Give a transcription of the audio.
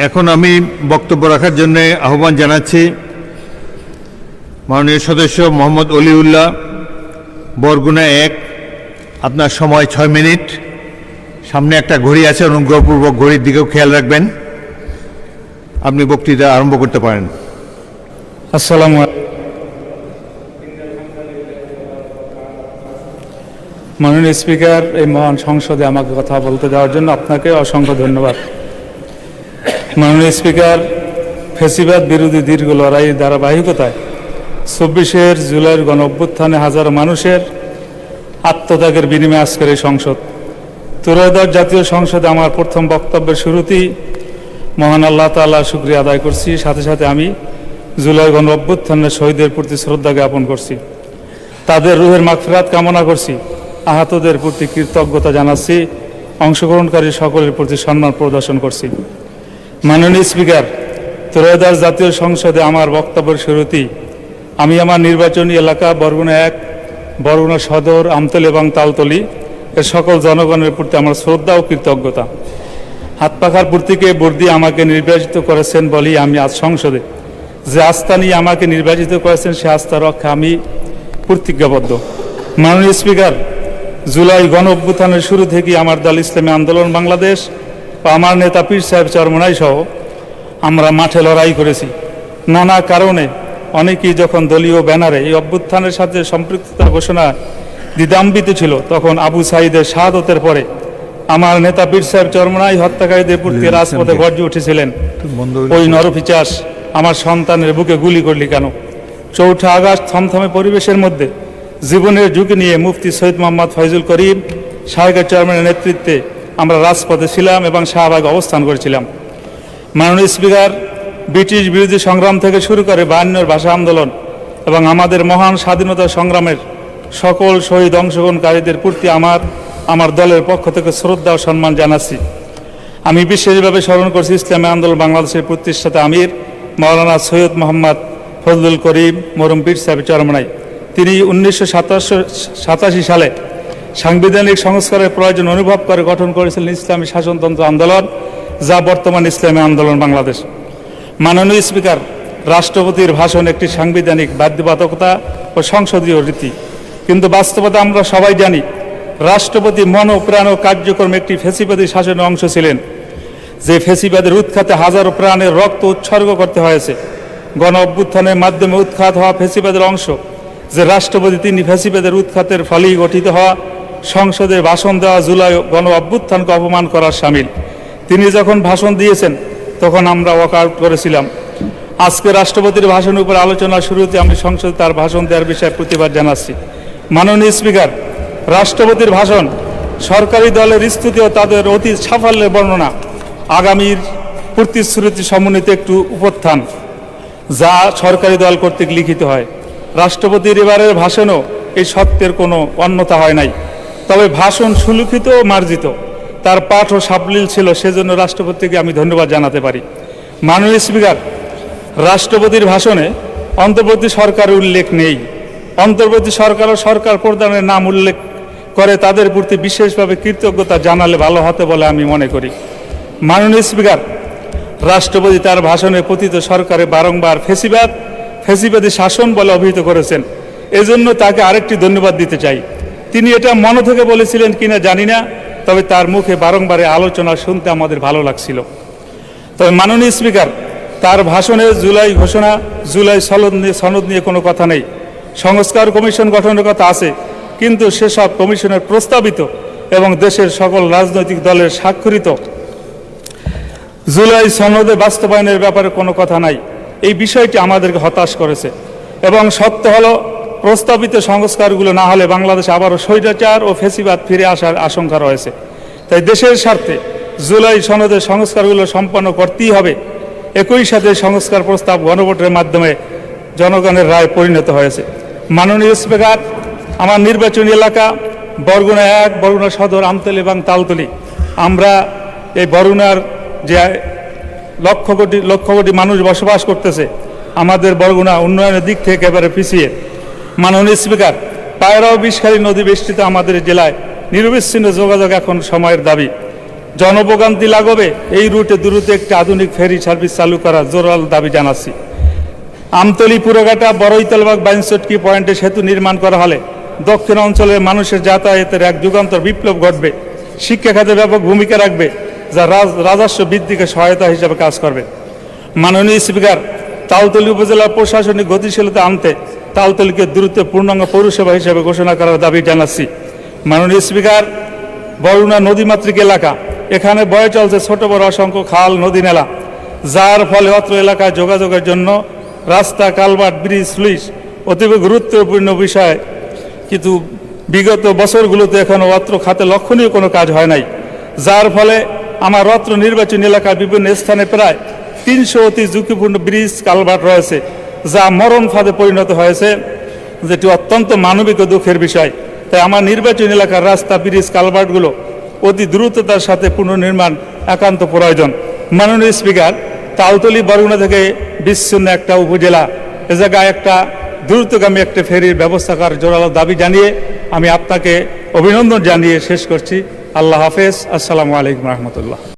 এখন আমি বক্তব্য রাখার জন্য আহ্বান জানাচ্ছি মাননীয় সদস্য মোহাম্মদ অলিউল্লাহ, বরগুনা 1। আপনার সময় 6 মিনিট। সামনে একটা ঘড়ি আছে, অনুগ্রহপূর্বক ঘড়ির দিকেও খেয়াল রাখবেন। আপনি বক্তৃতা আরম্ভ করতে পারেন। আসসালামু আলাইকুম। মাননীয় স্পিকার, এই মহান সংসদে আমাকে কথা বলতে দেওয়ার জন্য আপনাকে অসংখ্য ধন্যবাদ। মাননীয় স্পিকার, ফ্যাসিবাদ বিরোধী দীর্ঘ লড়াইয়ের ধারাবাহিকতায় 24 জুলাইয়ের গণ অভ্যুত্থানে হাজারো মানুষের আত্মত্যাগের বিনিময়ে আজকের এই সংসদ, ত্রয়োদশ জাতীয় সংসদে আমার প্রথম বক্তব্যের শুরুতেই মহান আল্লাহ তাআলার শুকরিয়া আদায় করছি। সাথে সাথে আমি জুলাই গণ অভ্যুত্থানের শহীদের প্রতি শ্রদ্ধা জ্ঞাপন করছি, তাদের রুহের মাগফিরাত কামনা করছি, আহতদের প্রতি কৃতজ্ঞতা জানাচ্ছি, অংশগ্রহণকারী সকলের প্রতি সম্মান প্রদর্শন করছি। মাননীয় স্পিকার, ত্রয়োদশ জাতীয় সংসদে আমার বক্তব্যের শুরুতেই আমি আমার নির্বাচনী এলাকা বরগুনা 1, বরগুনা সদর, আমতলী এবং তালতলী এর সকল জনগণের প্রতি আমার শ্রদ্ধা ও কৃতজ্ঞতা। হাত পাখার প্রতীকে ভোট দিয়ে আমাকে নির্বাচিত করেছেন বলেই আমি আজ সংসদে যে আস্থা নিয়ে আমাকে নির্বাচিত করেছেন সে আস্থা রক্ষা আমি প্রতিজ্ঞাবদ্ধ। মাননীয় স্পিকার, জুলাই গণ অভ্যুত্থানের শুরু থেকেই আমার দল ইসলামী আন্দোলন বাংলাদেশ ও আমার নেতা পীর সাহেব চরমনাই সহ আমরা মাঠে লড়াই করেছি। নানা কারণে অনেকেই যখন দলীয় ব্যানারে এই অভ্যুত্থানের সাথে সম্পৃক্ততার ঘোষণা দ্বিধান্বিত ছিল, তখন আবু সাঈদের শাহাদতের পরে আমার নেতা পীর সাহেব চরমনাই হত্যাকারীদের প্রতি রাজপথে গর্জে উঠেছিলেন, ওই নরপিচাস আমার সন্তানের বুকে গুলি করলি কেন। 4 আগস্ট থমথমে পরিবেশের মধ্যে জীবনের ঝুঁকি নিয়ে মুফতি সৈয়দ মোহাম্মদ ফয়জুল করিম সাহেবের চেয়ারম্যানের নেতৃত্বে আমরা রাজপথে ছিলাম এবং শাহবাগে অবস্থান করেছিলাম। মাননীয় স্পিকার, ব্রিটিশ বিরোধী সংগ্রাম থেকে শুরু করে 52 ভাষা আন্দোলন এবং আমাদের মহান স্বাধীনতা সংগ্রামের সকল শহীদ অংশগ্রহণকারীদের প্রতি আমার দলের পক্ষ থেকে শ্রদ্ধা ও সম্মান জানাচ্ছি। আমি বিশেষভাবে স্মরণ করছি ইসলামী আন্দোলন বাংলাদেশের প্রতিষ্ঠাতা আমির মাওলানা সৈয়দ মোহাম্মদ ফজলুল করিম মরহুম পীর সাহেব চরমনাই। তিনি 1987 সালে সাংবিধানিক সংস্কারের প্রয়োজন অনুভব করে গঠন করেছিলেন ইসলামী শাসনতন্ত্র আন্দোলন, যা বর্তমান ইসলামী আন্দোলন বাংলাদেশ। মাননীয় স্পিকার, রাষ্ট্রপতির ভাষণ একটি সাংবিধানিক বাধ্যবাধকতা ও সংসদীয় রীতি, কিন্তু বাস্তবতা আমরা সবাই জানি রাষ্ট্রপতি মনোপ্রাণ ও কার্যক্রমে একটি ফ্যাসিবাদী শাসনের অংশ ছিলেন, যে ফ্যাসিবাদের উৎখাতে হাজারো প্রাণের রক্ত উৎসর্গ করতে হয়েছে। গণ অভ্যুত্থানের মাধ্যমে উৎখাত হওয়া ফ্যাসিবাদের অংশ যে রাষ্ট্রপতি, তিনি ফ্যাসিবাদের উৎখাতের ফলেই গঠিত হওয়া সংসদে ভাষণ দেওয়া জুলাই গণ অভ্যুত্থানকে অপমান করার শামিল। তিনি যখন ভাষণ দিয়েছেন তখন আমরা ওয়াকআউট করেছিলাম। আজকে রাষ্ট্রপতির ভাষণের উপর আলোচনার শুরুতে আমি সংসদে তার ভাষণ দেওয়ার বিষয়ে প্রতিবাদ জানাচ্ছি। মাননীয় স্পিকার, রাষ্ট্রপতির ভাষণ সরকারি দলের স্তুতি ও তাদের অতীত সাফল্যের বর্ণনা, আগামীর প্রতিশ্রুতি সমন্বিত একটু উপত্থান যা সরকারি দল কর্তৃক লিখিত হয়। রাষ্ট্রপতির এবারের ভাষণও এই সত্যের কোনো অন্যতা হয় নাই, তবে ভাষণ সুলিখিত ও মার্জিত, তার পাঠ ও সাবলীল ছিল, সেজন্য রাষ্ট্রপতিকে আমি ধন্যবাদ জানাতে পারি। মাননীয় স্পিকার, রাষ্ট্রপতির ভাষণে অন্তর্বর্তী সরকারের উল্লেখ নেই। অন্তর্বর্তী সরকার ও সরকার প্রধানের নাম উল্লেখ করে তাদের প্রতি বিশেষভাবে কৃতজ্ঞতা জানালে ভালো হতে বলে আমি মনে করি। মাননীয় স্পিকার, রাষ্ট্রপতি তার ভাষণে পতিত সরকারে বারংবার ফ্যাসিবাদী শাসন বলে অভিহিত করেছেন, এজন্য তাকে আরেকটি ধন্যবাদ দিতে চাই। তিনি এটা মন থেকে বলেছিলেন কিনা জানি না, তবে তার মুখে বারংবারে আলোচনা শুনতে আমাদের ভালো লাগছিল। তবে মাননীয় স্পিকার, তার ভাষণে জুলাই ঘোষণা, জুলাই সনদ নিয়ে কোনো কথা নেই। সংস্কার কমিশন গঠনের কথা আছে, কিন্তু সেসব কমিশনের প্রস্তাবিত এবং দেশের সকল রাজনৈতিক দলের স্বাক্ষরিত জুলাই সনদে বাস্তবায়নের ব্যাপারে কোনো কথা নাই। এই বিষয়টি আমাদেরকে হতাশ করেছে এবং সত্য হলো প্রস্তাবিত সংস্কারগুলো না হলে বাংলাদেশে আবারও স্বৈরাচার ও ফ্যাসিবাদ ফিরে আসার আশঙ্কা রয়েছে। তাই দেশের স্বার্থে জুলাই সনদের সংস্কারগুলো সম্পন্ন করতেই হবে। একই সাথে সংস্কার প্রস্তাব গণভোটের মাধ্যমে জনগণের রায় পরিণত হয়েছে। মাননীয় স্পিকার, আমার নির্বাচনী এলাকা বরগুনা 1, বরগুনা সদর, আমতলী এবং তালতলী, আমরা এই বরগুনার যে লক্ষ কোটি মানুষ বসবাস করতেছে, আমাদের বরগুনা উন্নয়নের দিক থেকে একেবারে পিছিয়ে। মাননীয় স্পিকার, পায়রা ও বিষখালী নদী বেষ্টিত আমাদের জেলায় নিরবিচ্ছিন্ন যোগাযোগ এখন সময়ের দাবি। জনভোগান্তি লাগবে, এই রুটে দ্রুত একটি আধুনিক ফেরি সার্ভিস চালু করার জোরাল দাবি জানাচ্ছি। আমতলী পুরঘাটা বড়ইতলবাগ 62 পয়েন্টে সেতু নির্মাণ করা হলে দক্ষিণ অঞ্চলের মানুষের যাতায়াতের এক যুগান্তর বিপ্লব ঘটবে, শিক্ষা খাতে ব্যাপক ভূমিকা রাখবে, যা রাজস্ব বৃদ্ধিকে সহায়তা হিসেবে কাজ করবে। মাননীয় স্পিকার, তালতলী উপজেলার প্রশাসনিক গতিশীলতা আনতে তালতলীকে দ্রুত পূর্ণাঙ্গ পৌরসভা হিসেবে ঘোষণা করার দাবি জানাচ্ছি। মাননীয় স্পিকার, বরগুনা নদীমাতৃক এলাকা, এখানে বয়ে চলছে ছোট বড় অসংখ্য খাল নদী নালা, যার ফলে অত্র এলাকায় যোগাযোগের জন্য রাস্তা, কালভার্ট, ব্রিজ, স্লুইস অতীব গুরুত্বপূর্ণ বিষয়, কিন্তু বিগত বছরগুলোতে এখনও অত্র খাতে লক্ষণীয় কোনো কাজ হয় নাই, যার ফলে আমার অত্র নির্বাচনী এলাকার বিভিন্ন স্থানে প্রায় 300 অতি ঝুঁকিপূর্ণ ব্রিজ, কালভার্ট রয়েছে, যা মরণ ফাঁদে পরিণত হয়েছে, যেটি অত্যন্ত মানবিক ও দুঃখের বিষয়। তাই আমার নির্বাচনী এলাকার রাস্তা, ব্রিজ, কালভার্টগুলো অতি দ্রুততার সাথে পুনর্নির্মাণ একান্ত প্রয়োজন। মাননীয় স্পিকার, তালতলী বরগুনা থেকে বিচ্ছিন্ন একটা উপজেলা, এ জায়গায় একটা দ্রুতগামী একটা ফেরির ব্যবস্থা করার জোরালো দাবি জানিয়ে আমি আপনাকে অভিনন্দন জানিয়ে শেষ করছি। আল্লাহ হাফেজ। আসসালামু আলাইকুম রহমতুল্লাহ।